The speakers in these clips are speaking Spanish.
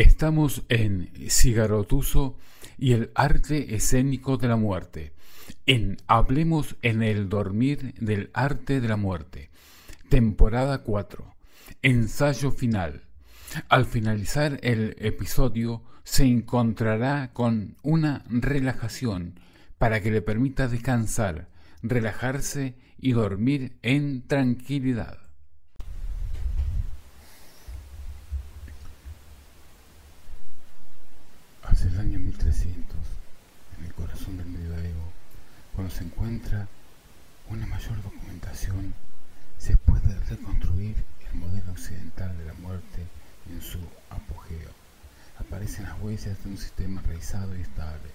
Estamos en Cigarotuso y el arte escénico de la muerte. Hablemos en el dormir del arte de la muerte. Temporada 4. Ensayo final. Al finalizar el episodio se encontrará con una relajación para que le permita descansar, relajarse y dormir en tranquilidad. Hacia el año 1300, en el corazón del medioevo, cuando se encuentra una mayor documentación, se puede reconstruir el modelo occidental de la muerte en su apogeo. Aparecen las huellas de un sistema enraizado y estable.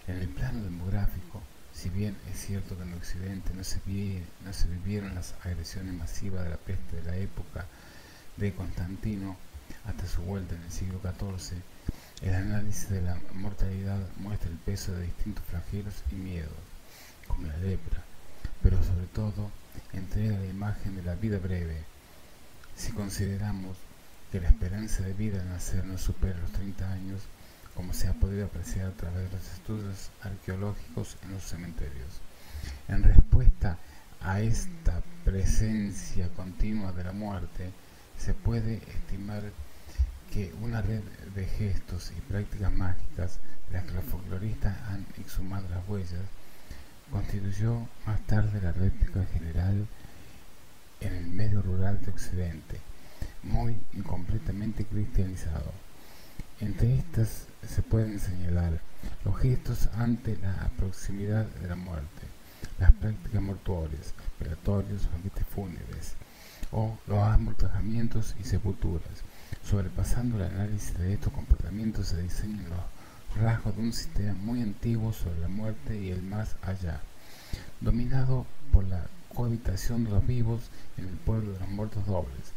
En el plano demográfico, si bien es cierto que en Occidente no se vivieron las agresiones masivas de la peste de la época de Constantino hasta su vuelta en el siglo XIV, el análisis de la mortalidad muestra el peso de distintos flagelos y miedos, como la lepra, pero sobre todo entrega la imagen de la vida breve. Si consideramos que la esperanza de vida al nacer no supera los 30 años, como se ha podido apreciar a través de los estudios arqueológicos en los cementerios. En respuesta a esta presencia continua de la muerte, se puede estimar que una red de gestos y prácticas mágicas de las que los folcloristas han exhumado las huellas constituyó más tarde la réplica general en el medio rural de Occidente, muy incompletamente cristianizado. Entre estas se pueden señalar los gestos ante la proximidad de la muerte, las prácticas mortuorias, velatorios, banquetes fúnebres, o los amortajamientos y sepulturas. Sobrepasando el análisis de estos comportamientos se diseñan los rasgos de un sistema muy antiguo sobre la muerte y el más allá, dominado por la cohabitación de los vivos en el pueblo de los muertos dobles,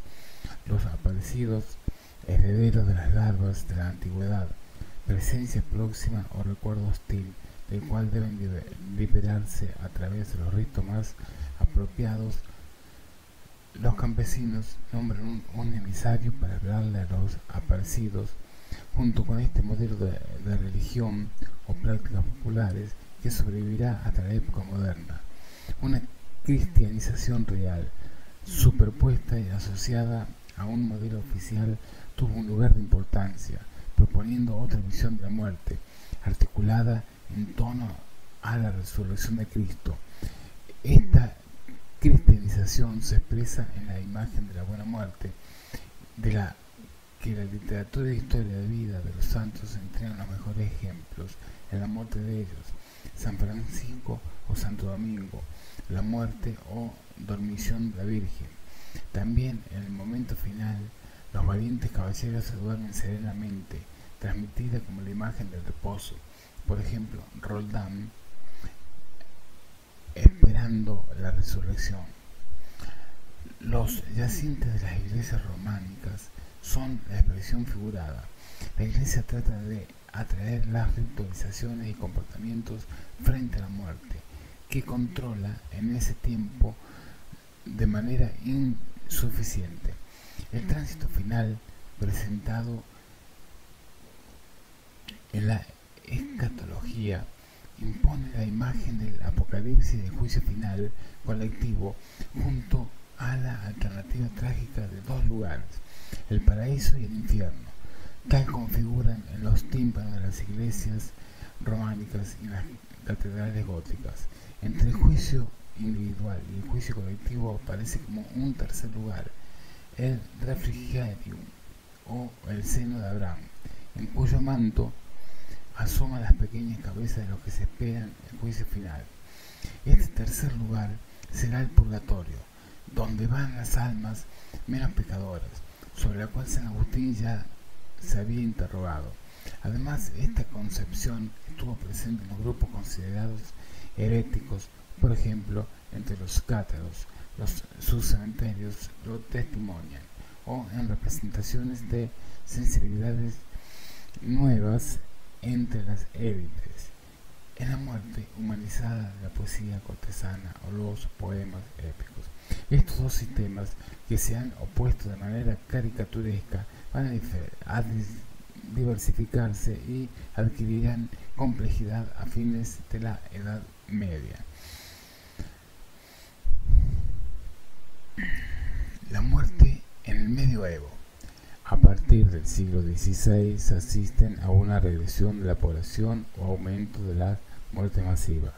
los aparecidos herederos de las larvas de la antigüedad, presencia próxima o recuerdo hostil, del cual deben liberarse a través de los ritos más apropiados. Los campesinos nombran un emisario para hablarle a los aparecidos, junto con este modelo de religión o prácticas populares que sobrevivirá hasta la época moderna. Una cristianización real, superpuesta y asociada a un modelo oficial, tuvo un lugar de importancia, proponiendo otra visión de la muerte, articulada en torno a la resurrección de Cristo. Esta cristianización se expresa en la imagen de la buena muerte, de la que la literatura e historia de vida de los santos entregan los mejores ejemplos en la muerte de ellos: San Francisco o Santo Domingo, la muerte o dormición de la Virgen. También en el momento final, los valientes caballeros se duermen serenamente, transmitida como la imagen del reposo. Por ejemplo, Roldán, esperando la resurrección. Los yacintes de las iglesias románicas son la expresión figurada. La iglesia trata de atraer las ritualizaciones y comportamientos frente a la muerte, que controla en ese tiempo de manera insuficiente. El tránsito final, presentado en la escatología, impone la imagen del apocalipsis y del juicio final colectivo, junto a la alternativa trágica de dos lugares, el paraíso y el infierno, tal como figuran en los tímpanos de las iglesias románicas y en las catedrales góticas. Entre el juicio individual y el juicio colectivo aparece como un tercer lugar el refrigerium, o el seno de Abraham, en cuyo manto asoman las pequeñas cabezas de los que se esperan el juicio final. Este tercer lugar será el purgatorio, donde van las almas menos pecadoras, sobre la cual San Agustín ya se había interrogado. Además, esta concepción estuvo presente en los grupos considerados heréticos, por ejemplo, entre los cátaros. Sus cementerios lo testimonian, o en representaciones de sensibilidades nuevas entre las élites, en la muerte humanizada de la poesía cortesana o los poemas épicos. Estos dos sistemas, que se han opuesto de manera caricaturesca, van a diversificarse y adquirirán complejidad a fines de la Edad Media. La muerte en el medioevo. A partir del siglo XVI se asisten a una regresión de la población o aumento de la muerte masiva.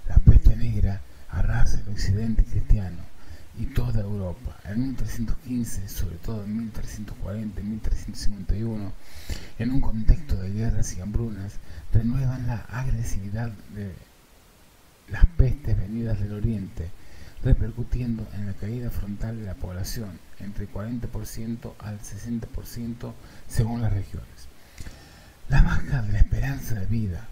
La peste negra arrasa el occidente cristiano y toda Europa. En 1315, sobre todo en 1340 y 1351, en un contexto de guerras y hambrunas, renuevan la agresividad de las pestes venidas del oriente, repercutiendo en la caída frontal de la población, entre 40% al 60% según las regiones. La baja de la esperanza de vida.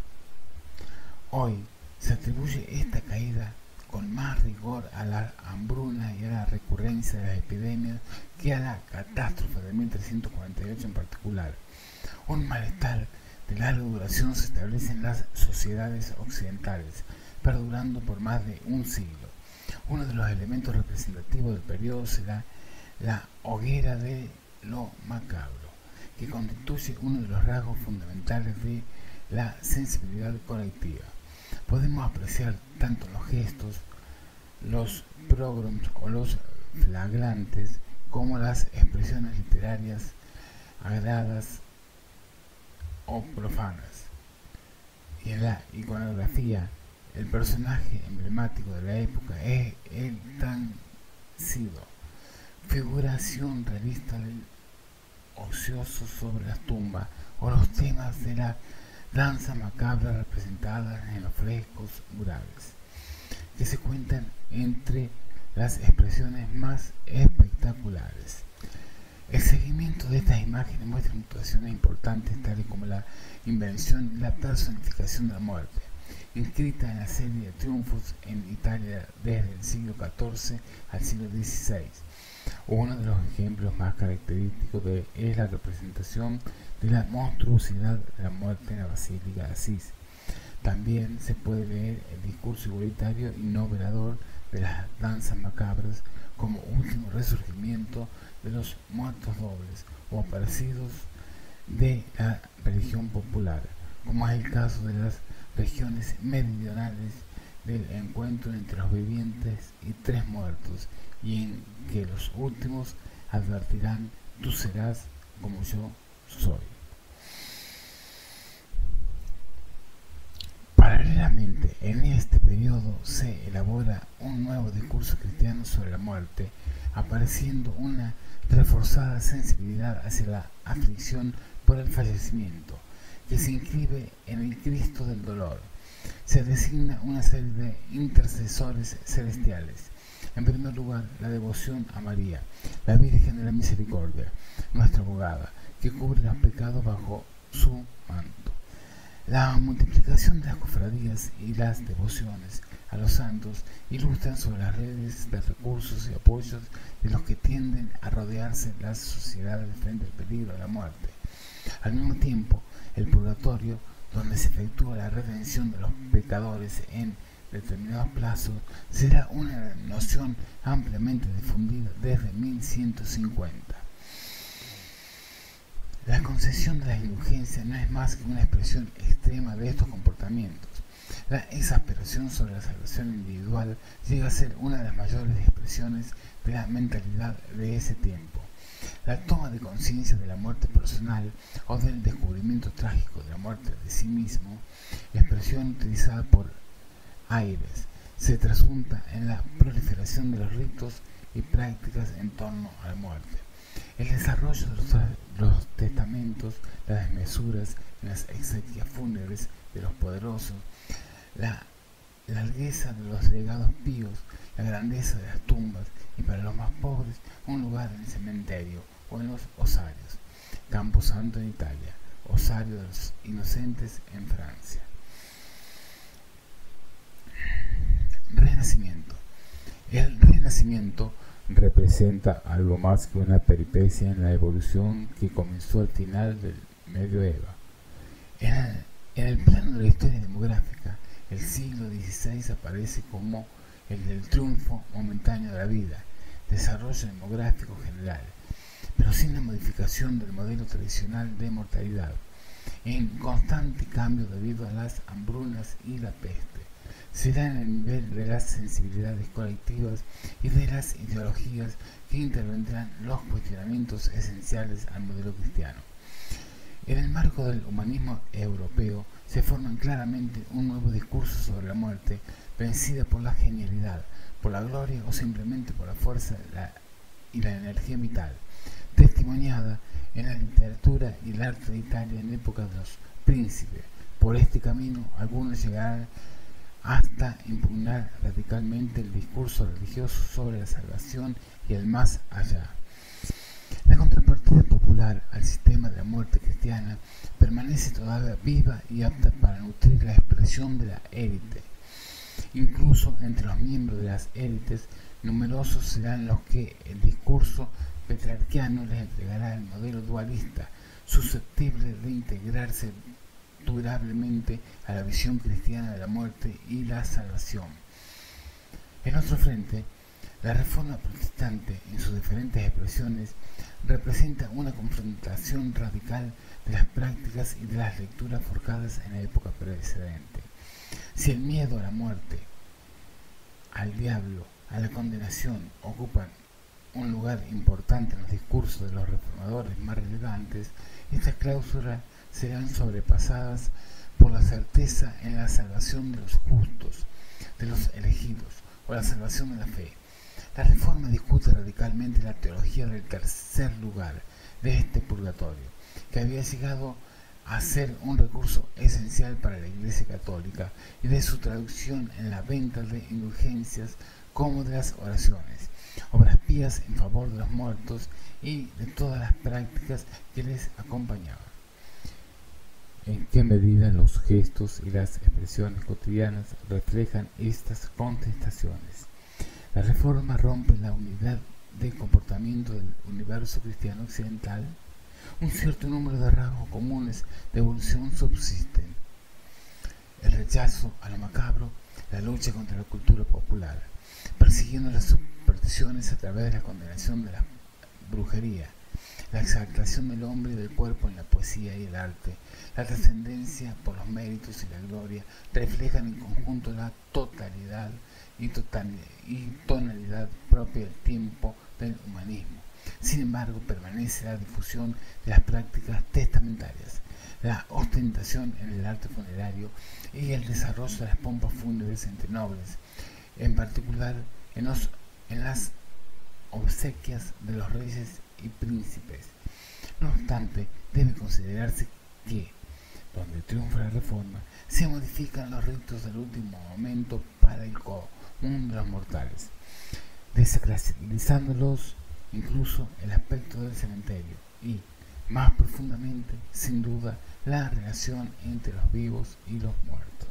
Hoy se atribuye esta caída con más rigor a la hambruna y a la recurrencia de las epidemias que a la catástrofe de 1348 en particular. Un malestar de larga duración se establece en las sociedades occidentales, perdurando por más de un siglo. Uno de los elementos representativos del periodo será la hoguera de lo macabro, que constituye uno de los rasgos fundamentales de la sensibilidad colectiva. Podemos apreciar tanto los gestos, los pogroms o los flagrantes, como las expresiones literarias agradas o profanas. Y en la iconografía, el personaje emblemático de la época es el Tancido, figuración realista del ocioso sobre las tumbas, o los temas de la danza macabra representadas en los frescos murales, que se cuentan entre las expresiones más espectaculares. El seguimiento de estas imágenes muestra mutaciones importantes tales como la invención y la personificación de la muerte, inscrita en la serie de triunfos en Italia desde el siglo XIV al siglo XVI. Uno de los ejemplos más característicos es la representación de la monstruosidad de la muerte en la Basílica de Asís. También se puede leer el discurso igualitario y no velador de las danzas macabras como último resurgimiento de los muertos dobles o aparecidos de la religión popular, como es el caso de las regiones meridionales del encuentro entre los vivientes y tres muertos, y en que los últimos advertirán: tú serás como yo soy. Paralelamente, en este periodo se elabora un nuevo discurso cristiano sobre la muerte, apareciendo una reforzada sensibilidad hacia la aflicción por el fallecimiento, que se inscribe en el Cristo del dolor. Se designa una serie de intercesores celestiales. En primer lugar, la devoción a María, la Virgen de la Misericordia, nuestra abogada, que cubre los pecados bajo su manto. La multiplicación de las cofradías y las devociones a los santos ilustran sobre las redes de recursos y apoyos de los que tienden a rodearse las sociedades frente al peligro de la muerte. Al mismo tiempo, el purgatorio, donde se efectúa la redención de los pecadores en determinados plazos, será una noción ampliamente difundida desde 1150. La concesión de las indulgencias no es más que una expresión extrema de estos comportamientos. La exasperación sobre la salvación individual llega a ser una de las mayores expresiones de la mentalidad de ese tiempo. La toma de conciencia de la muerte personal o del descubrimiento trágico de la muerte de sí mismo, expresión utilizada por Aires, se trasunta en la proliferación de los ritos y prácticas en torno a la muerte. El desarrollo de los testamentos, las desmesuras en las exequias fúnebres de los poderosos, la largueza de los legados píos, la grandeza de las tumbas y, para los más pobres, un lugar en el cementerio o en los osarios. Camposanto en Italia, osario de los inocentes en Francia. Renacimiento. El Renacimiento representa algo más que una peripecia en la evolución que comenzó al final del medioevo. En el plano de la historia demográfica, el siglo XVI aparece como el del triunfo momentáneo de la vida, desarrollo demográfico general, pero sin la modificación del modelo tradicional de mortalidad, en constante cambio debido a las hambrunas y la peste. Será en el nivel de las sensibilidades colectivas y de las ideologías que intervendrán los cuestionamientos esenciales al modelo cristiano. En el marco del humanismo europeo se forma claramente un nuevo discurso sobre la muerte, vencida por la genialidad, por la gloria o simplemente por la fuerza y la energía vital, testimoniada en la literatura y el arte de Italia en época de los príncipes. Por este camino, algunos llegarán hasta impugnar radicalmente el discurso religioso sobre la salvación y el más allá. La contrapartida popular al sistema de la muerte cristiana permanece todavía viva y apta para nutrir la expresión de la élite. Incluso entre los miembros de las élites, numerosos serán los que el discurso petrarquiano les entregará el modelo dualista, susceptible de integrarse durablemente a la visión cristiana de la muerte y la salvación. En otro frente, la reforma protestante, en sus diferentes expresiones, representa una confrontación radical de las prácticas y de las lecturas forjadas en la época precedente. Si el miedo a la muerte, al diablo, a la condenación ocupan un lugar importante en los discursos de los reformadores más relevantes, estas cláusulas serán sobrepasadas por la certeza en la salvación de los justos, de los elegidos, o la salvación de la fe. La Reforma discute radicalmente la teología del tercer lugar, de este purgatorio, que había llegado a ser un recurso esencial para la Iglesia Católica, y de su traducción en la venta de indulgencias como de las oraciones, obras pías en favor de los muertos y de todas las prácticas que les acompañaban. ¿En qué medida los gestos y las expresiones cotidianas reflejan estas contestaciones? La Reforma rompe la unidad de comportamiento del universo cristiano occidental. Un cierto número de rasgos comunes de evolución subsisten: el rechazo a lo macabro, la lucha contra la cultura popular, persiguiendo las supersticiones a través de la condenación de la brujería, la exaltación del hombre y del cuerpo en la poesía y el arte, la trascendencia por los méritos y la gloria, reflejan en conjunto la totalidad y tonalidad propia del tiempo del humanismo. Sin embargo, permanece la difusión de las prácticas testamentarias, la ostentación en el arte funerario y el desarrollo de las pompas fúnebres entre nobles, en particular en las obsequias de los reyes y príncipes. No obstante, debe considerarse que, donde triunfa la Reforma, se modifican los ritos del último momento para el común de los mortales, desacralizándolos incluso el aspecto del cementerio y, más profundamente, sin duda, la relación entre los vivos y los muertos.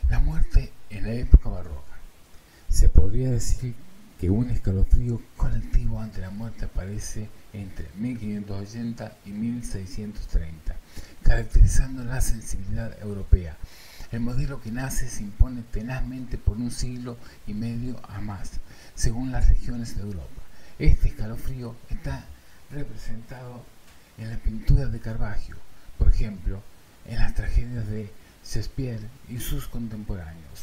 La muerte en la época barroca. Se podría decir que un escalofrío colectivo ante la muerte aparece entre 1580 y 1630, caracterizando la sensibilidad europea. El modelo que nace se impone tenazmente por un siglo y medio a más, según las regiones de Europa. Este escalofrío está representado en la pintura de Caravaggio, por ejemplo, en las tragedias de Shakespeare y sus contemporáneos,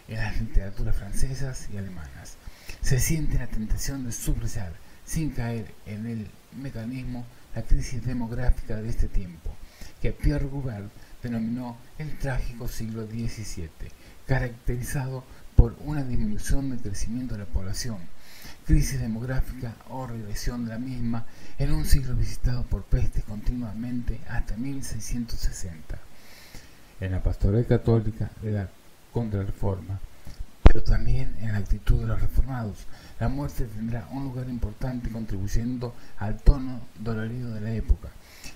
en las literaturas francesas y alemanas. Se siente la tentación de subrayar, sin caer en el mecanismo, la crisis demográfica de este tiempo, que Pierre Goubert denominó el trágico siglo XVII, caracterizado por una disminución del crecimiento de la población, crisis demográfica o regresión de la misma en un siglo visitado por pestes continuamente hasta 1660. En la pastoral católica de la Contrarreforma, pero también en la actitud de los reformados, la muerte tendrá un lugar importante contribuyendo al tono dolorido de la época.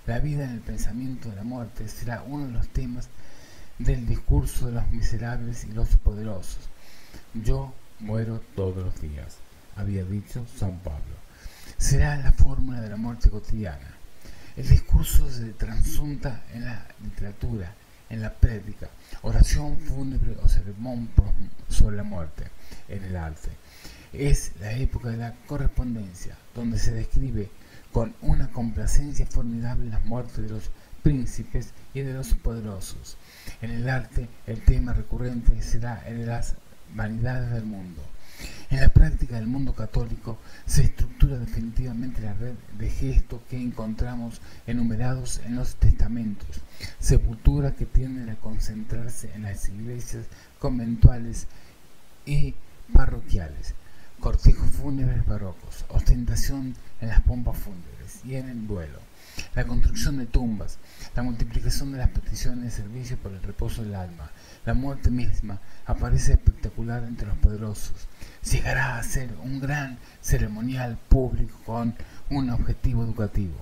La vida en el pensamiento de la muerte será uno de los temas del discurso de los miserables y los poderosos. Yo muero todos los días, había dicho San Pablo. Será la fórmula de la muerte cotidiana. El discurso se transunta en la literatura, en la prédica, oración fúnebre o sermón sobre la muerte en el arte. Es la época de la correspondencia, donde se describe con una complacencia formidable las muertes de los príncipes y de los poderosos. En el arte, el tema recurrente será el de las vanidades del mundo. En la práctica del mundo católico se estructura definitivamente la red de gestos que encontramos enumerados en los testamentos, sepultura que tienden a concentrarse en las iglesias conventuales y parroquiales, cortejos fúnebres barrocos, ostentación en las pompas fúnebres y en el duelo, la construcción de tumbas, la multiplicación de las peticiones de servicio por el reposo del alma, la muerte misma aparece espectacular entre los poderosos. Llegará a ser un gran ceremonial público con un objetivo educativo.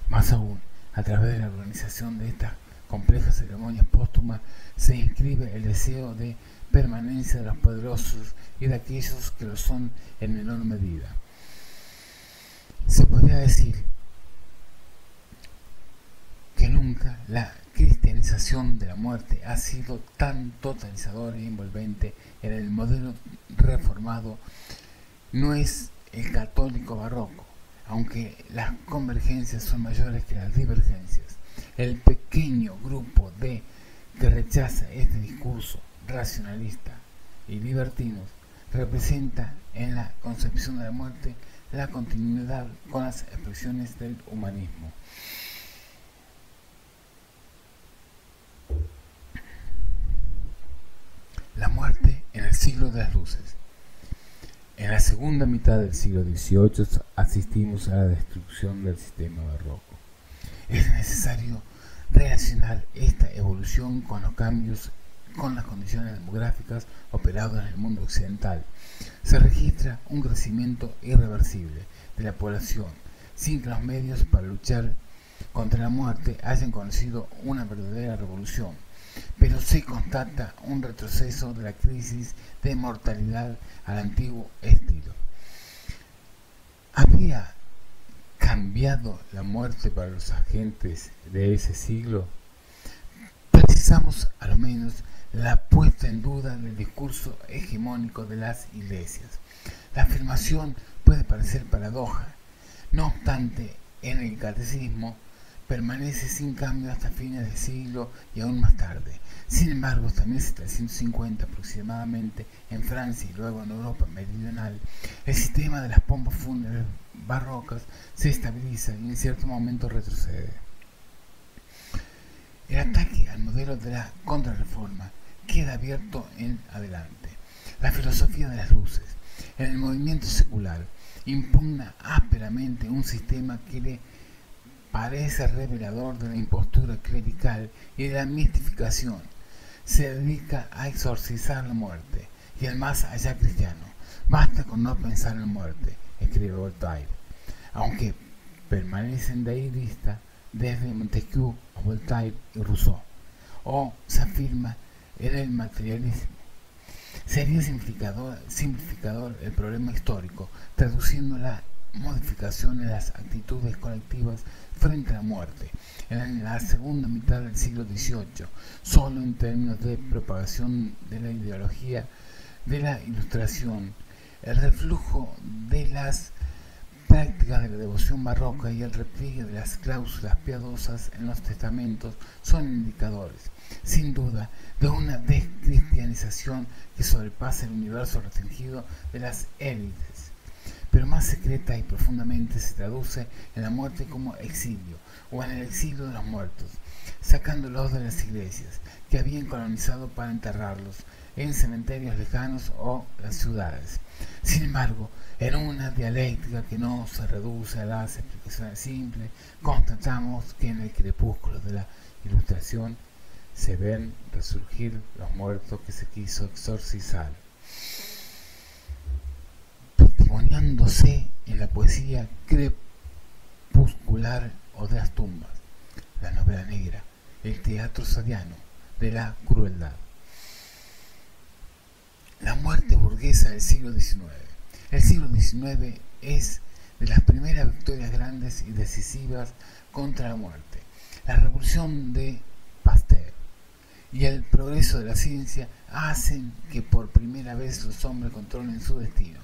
Más aún, a través de la organización de estas complejas ceremonias póstumas se inscribe el deseo de permanencia de los poderosos y de aquellos que lo son en menor medida. Se podría decir que nunca la cristianización de la muerte ha sido tan totalizadora e envolvente en el modelo reformado. No es el católico barroco, aunque las convergencias son mayores que las divergencias. El pequeño grupo que rechaza este discurso racionalista y libertino representa en la concepción de la muerte la continuidad con las expresiones del humanismo. La muerte en el siglo de las luces. En la segunda mitad del siglo XVIII asistimos a la destrucción del sistema barroco. Es necesario relacionar esta evolución con los cambios, con las condiciones demográficas operadas en el mundo occidental. Se registra un crecimiento irreversible de la población, sin que los medios para luchar contra la muerte hayan conocido una verdadera revolución. Pero se constata un retroceso de la crisis de mortalidad al antiguo estilo. ¿Había cambiado la muerte para los agentes de ese siglo? Precisamos a lo menos la puesta en duda del discurso hegemónico de las iglesias. La afirmación puede parecer paradoja, no obstante, en el catecismo permanece sin cambio hasta fines del siglo y aún más tarde. Sin embargo, hasta 1750 aproximadamente, en Francia y luego en Europa meridional, el sistema de las pompas fúnebres barrocas se estabiliza y en cierto momento retrocede. El ataque al modelo de la contrarreforma queda abierto en adelante. La filosofía de las luces, en el movimiento secular, impugna ásperamente un sistema que le parece revelador de la impostura clerical y de la mistificación. Se dedica a exorcizar la muerte y el más allá cristiano. Basta con no pensar en la muerte, escribe Voltaire, aunque permanecen de ahí vista desde Montesquieu a Voltaire y Rousseau, o se afirma en el materialismo. Sería simplificador el problema histórico, traduciendo la modificación en las actitudes colectivas frente a la muerte en la segunda mitad del siglo XVIII, solo en términos de propagación de la ideología de la Ilustración, el reflujo de las prácticas de la devoción barroca y el repliegue de las cláusulas piadosas en los testamentos son indicadores, sin duda, de una descristianización que sobrepasa el universo restringido de las élites, pero más secreta y profundamente se traduce en la muerte como exilio, o en el exilio de los muertos, sacándolos de las iglesias que habían colonizado para enterrarlos en cementerios lejanos o las ciudades. Sin embargo, en una dialéctica que no se reduce a las explicaciones simples, constatamos que en el crepúsculo de la Ilustración se ven resurgir los muertos que se quiso exorcizar, testimoniándose en la poesía crepuscular o de las tumbas, la novela negra, el teatro sadiano de la crueldad. La muerte burguesa del siglo XIX. El siglo XIX es de las primeras victorias grandes y decisivas contra la muerte. La revolución de Pasteur y el progreso de la ciencia hacen que por primera vez los hombres controlen su destino.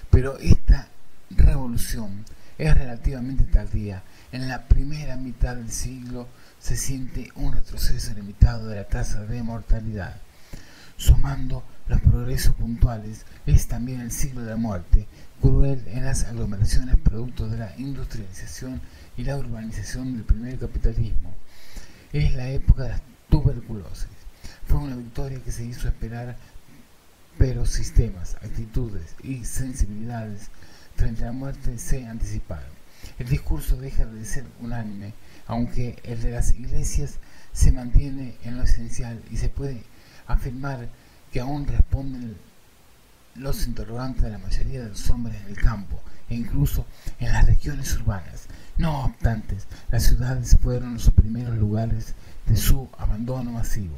Pero esta revolución es relativamente tardía. En la primera mitad del siglo se siente un retroceso limitado de la tasa de mortalidad. Sumando los progresos puntuales, es también el siglo de la muerte, cruel en las aglomeraciones producto de la industrialización y la urbanización del primer capitalismo. Es la época de la tuberculosis. Fue una victoria que se hizo esperar, pero sistemas, actitudes y sensibilidades frente a la muerte se anticiparon. El discurso deja de ser unánime, aunque el de las iglesias se mantiene en lo esencial y se puede afirmar que aún responden los interrogantes de la mayoría de los hombres en el campo e incluso en las regiones urbanas. No obstante, las ciudades fueron los primeros lugares de su abandono masivo.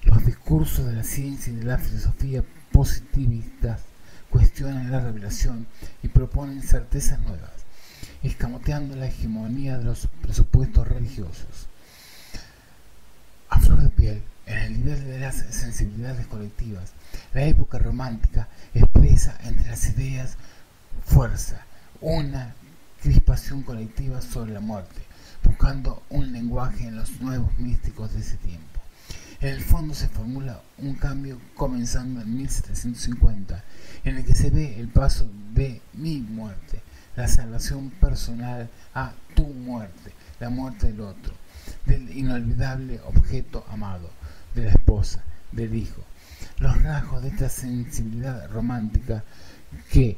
Los discursos de la ciencia y de la filosofía positivistas cuestionan la revelación y proponen certezas nuevas, escamoteando la hegemonía de los presupuestos religiosos. A flor de piel, en el nivel de las sensibilidades colectivas, la época romántica expresa entre las ideas fuerza, una crispación colectiva sobre la muerte, buscando un lenguaje en los nuevos místicos de ese tiempo. En el fondo se formula un cambio comenzando en 1750, en el que se ve el paso de mi muerte, la salvación personal, a tu muerte, la muerte del otro, del inolvidable objeto amado, de la esposa, del hijo. Los rasgos de esta sensibilidad romántica que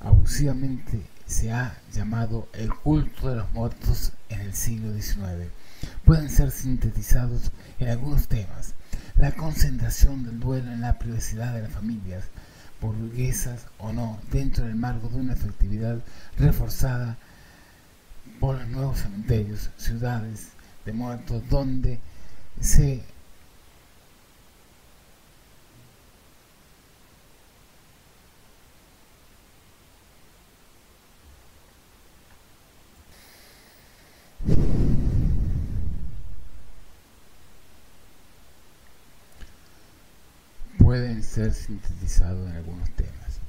abusivamente se ha llamado el culto de los muertos en el siglo XIX pueden ser sintetizados en algunos temas: la concentración del duelo en la privacidad de las familias, burguesas o no, dentro del marco de una efectividad reforzada por los nuevos cementerios, ciudades de muertos donde se pueden ser sintetizados en algunos temas.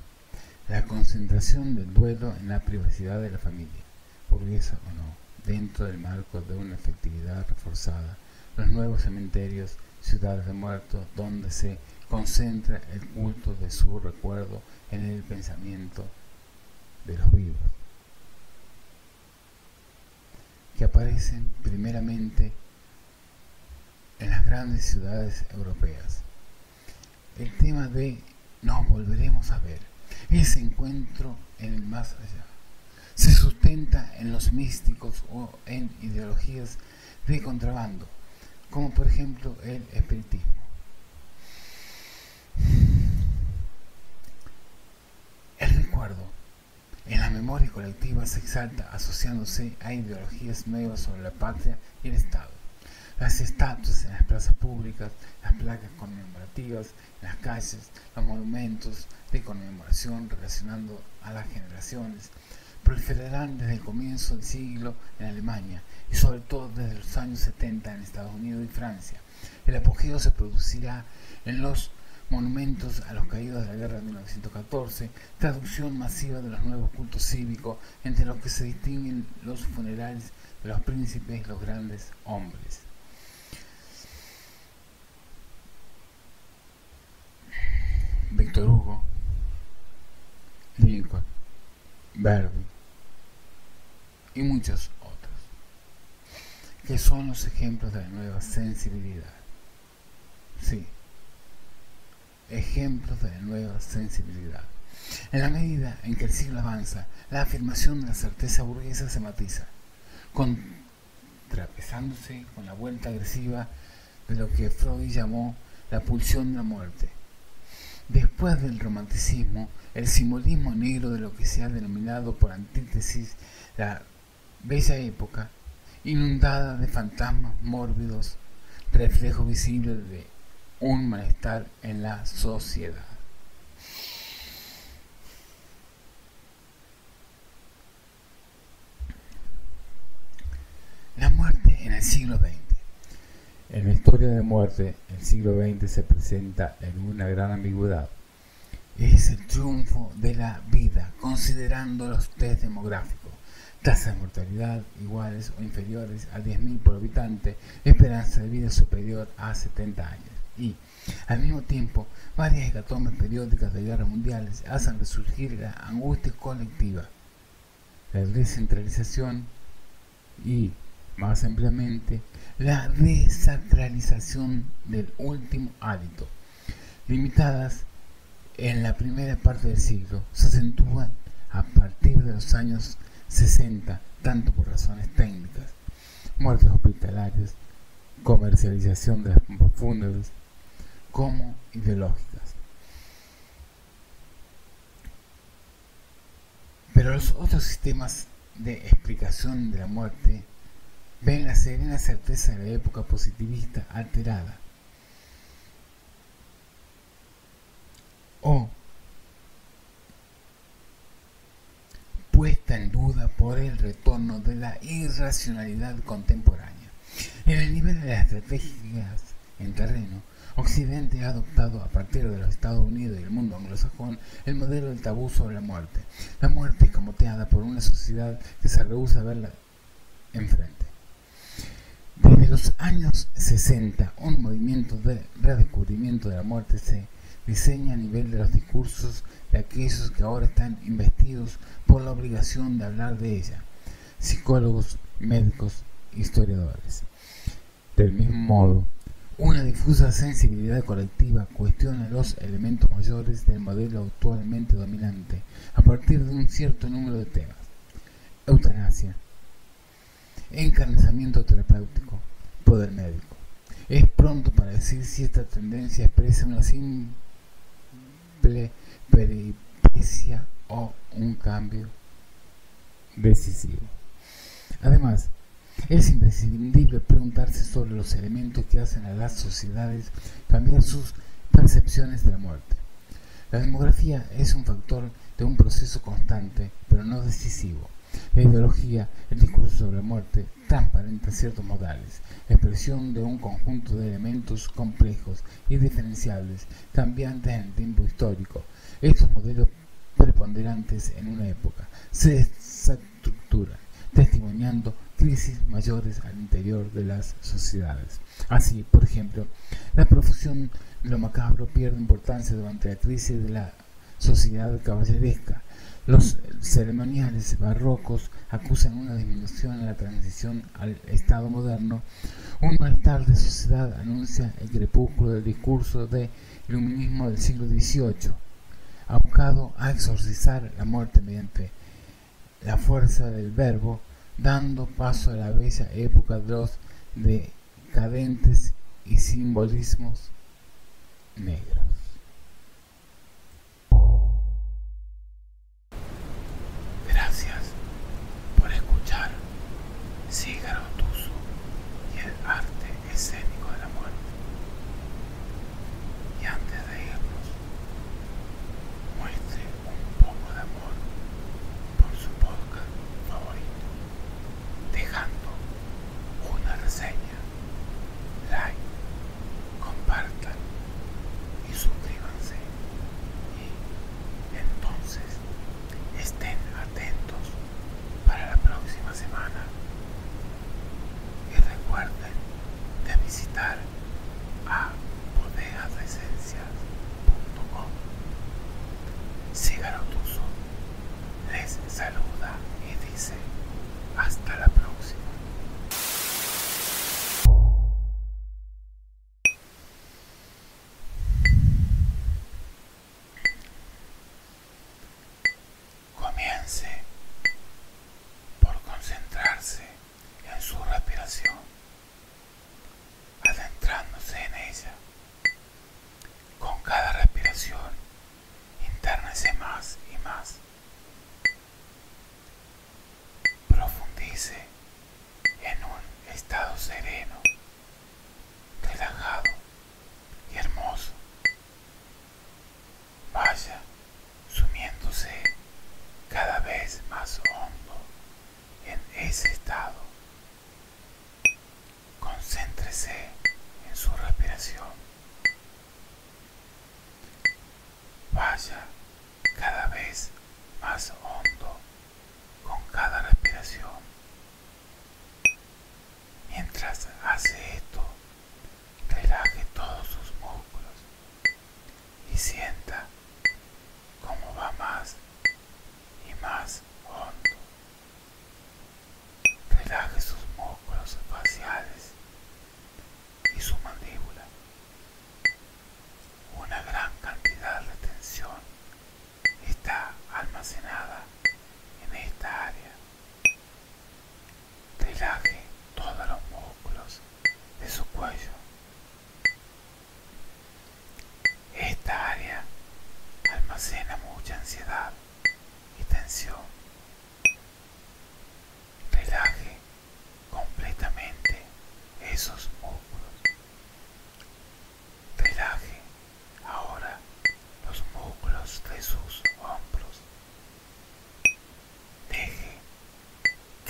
La concentración del duelo en la privacidad de la familia, burguesa o no, dentro del marco de una efectividad reforzada, los nuevos cementerios, ciudades de muertos, donde se concentra el culto de su recuerdo en el pensamiento de los vivos, que aparecen primeramente en las grandes ciudades europeas. El tema de nos volveremos a ver, ese encuentro en el más allá, se sustenta en los místicos o en ideologías de contrabando, como por ejemplo el espiritismo. El recuerdo en la memoria colectiva se exalta asociándose a ideologías nuevas sobre la patria y el Estado. Las estatuas en las plazas públicas, las placas conmemorativas en las calles, los monumentos de conmemoración relacionando a las generaciones, proliferarán desde el comienzo del siglo en Alemania y sobre todo desde los años 70 en Estados Unidos y Francia. El apogeo se producirá en los monumentos a los caídos de la guerra de 1914, traducción masiva de los nuevos cultos cívicos, entre los que se distinguen los funerales de los príncipes y los grandes hombres. Víctor Hugo, Lincoln, Verdi y muchos otros, que son los ejemplos de la nueva sensibilidad. Sí, ejemplos de la nueva sensibilidad. En la medida en que el siglo avanza, la afirmación de la certeza burguesa se matiza, contrapesándose con la vuelta agresiva de lo que Freud llamó la pulsión de la muerte. Después del romanticismo, el simbolismo negro de lo que se ha denominado por antítesis la bella época, inundada de fantasmas mórbidos, reflejo visible de un malestar en la sociedad. La muerte en el siglo XX. El historia de la muerte, el siglo XX se presenta en una gran ambigüedad. Es el triunfo de la vida, considerando los test demográficos. Tasas de mortalidad iguales o inferiores a 10.000 por habitante, esperanza de vida superior a 70 años. Y, al mismo tiempo, varias hecatombes periódicas de guerras mundiales hacen resurgir la angustia colectiva, la descentralización y, más ampliamente, la desacralización del último hálito, limitadas en la primera parte del siglo, se acentúan a partir de los años 60, tanto por razones técnicas, muertes hospitalarias, comercialización de las pompas fúnebres, como ideológicas. Pero los otros sistemas de explicación de la muerte ven la serena certeza de la época positivista alterada, o puesta en duda por el retorno de la irracionalidad contemporánea. En el nivel de las estrategias en terreno, Occidente ha adoptado, a partir de los Estados Unidos y el mundo anglosajón, el modelo del tabú sobre la muerte. La muerte es camoteada por una sociedad que se rehúsa a verla enfrente. Desde los años 60, un movimiento de redescubrimiento de la muerte se diseña a nivel de los discursos de aquellos que ahora están investidos por la obligación de hablar de ella: psicólogos, médicos, historiadores. Del mismo modo, una difusa sensibilidad colectiva cuestiona los elementos mayores del modelo actualmente dominante a partir de un cierto número de temas: eutanasia, encarnizamiento terapéutico, poder médico. Es pronto para decir si esta tendencia expresa una simple peripecia o un cambio decisivo. Además, es imprescindible preguntarse sobre los elementos que hacen a las sociedades cambiar sus percepciones de la muerte. La demografía es un factor de un proceso constante, pero no decisivo. La ideología, el discurso sobre la muerte, transparenta ciertos modales, expresión de un conjunto de elementos complejos y diferenciables, cambiantes en el tiempo histórico. Estos modelos preponderantes en una época se desestructuran, testimoniando crisis mayores al interior de las sociedades. Así, por ejemplo, la profusión de lo macabro pierde importancia durante la crisis de la sociedad caballeresca. Los ceremoniales barrocos acusan una disminución en la transición al Estado moderno. Un malestar de sociedad anuncia el crepúsculo del discurso de iluminismo del siglo XVIII, abocado a exorcizar la muerte mediante la fuerza del verbo, dando paso a la bella época de los decadentes y simbolismos negros. Gracias por escuchar Cígaro Tuso y el arte escénico de la muerte. Y antes de irnos, muestre un poco de amor por su podcast favorito, dejando una reseña, like, compartan y suscríbanse. Y entonces estén atentos para la próxima semana. Y recuerden de visitar a bodegasesencias.com. Cígaro Tuso les saluda y dice hasta la próxima. Comience por concentrarse en su respiración, adentrándose en ella. Con cada respiración, internese más y más. Profundice en un estado sereno, relajado y hermoso. Vaya sumiéndose cada vez más hondo en ese estado. Concéntrese en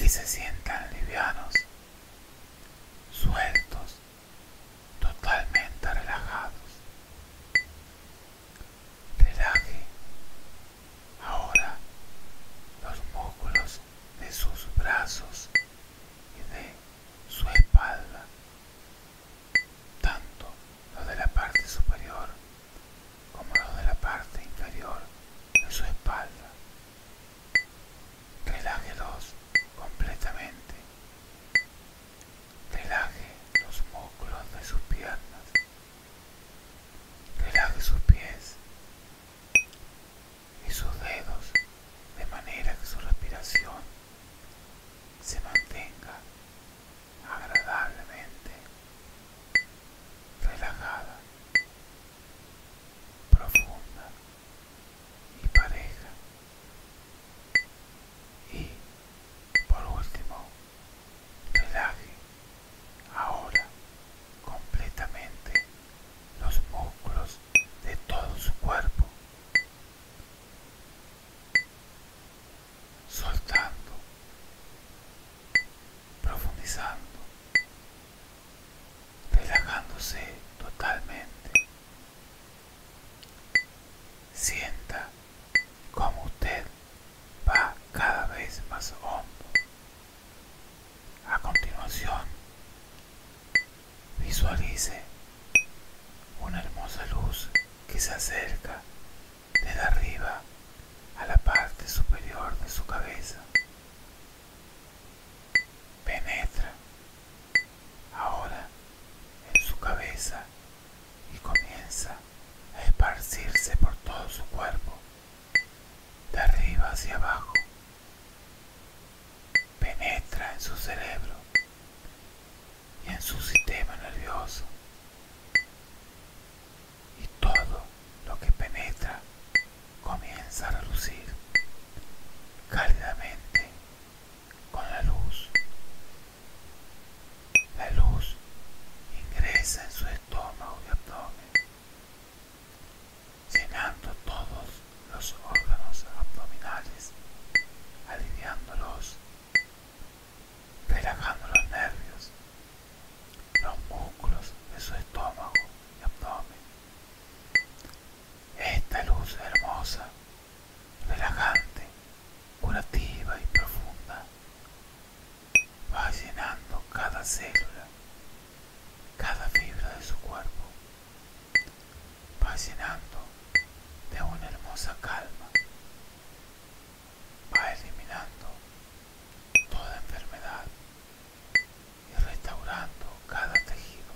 y se sientan livianos, sueltos, totalmente relajados. Relaje ahora los músculos de sus brazos y de su espalda, tanto los de la parte superior como los de la parte inferior de su espalda. Relájelos completamente. Relaje los músculos de sus piernas. Relaje sus pies y sus dedos de manera que su respiración se mantenga agradablemente relajada, profunda y pareja. Y por último, relaje ahora completamente los músculos de todo su cuerpo, soltando, profundizando, relajándose totalmente. Sienta cómo usted va cada vez más hondo. A continuación, visualice una hermosa luz que se acerca desde arriba a la parte superior de su cabeza. Penetra ahora en su cabeza y comienza a esparcirse por todo su cuerpo, de arriba hacia abajo. Penetra en su cerebro y en su sistema nervioso. Y todo lo que penetra comienza a relucir cálidamente con la luz. La luz ingresa en su estómago y abdomen, llenando todos los órganos abdominales, aliviándolos, relajando los nervios, los músculos de su estómago y abdomen. Esta luz hermosa, relajante, curativa y profunda va llenando cada célula, cada fibra de su cuerpo, va llenando de una hermosa calma, va eliminando toda enfermedad y restaurando cada tejido,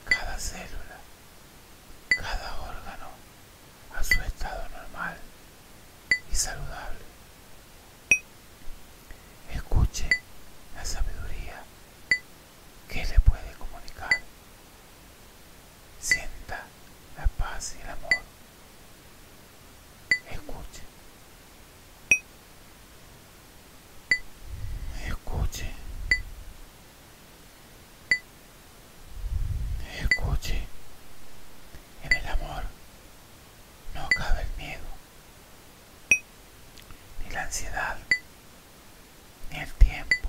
cada célula, cada órgano a su estado normal y saludable. Escuche la sabiduría que le puede comunicar. Sienta la paz y el amor. Escuche. Escuche. Escuche. En el amor no cabe el miedo, ni la ansiedad, ni el tiempo.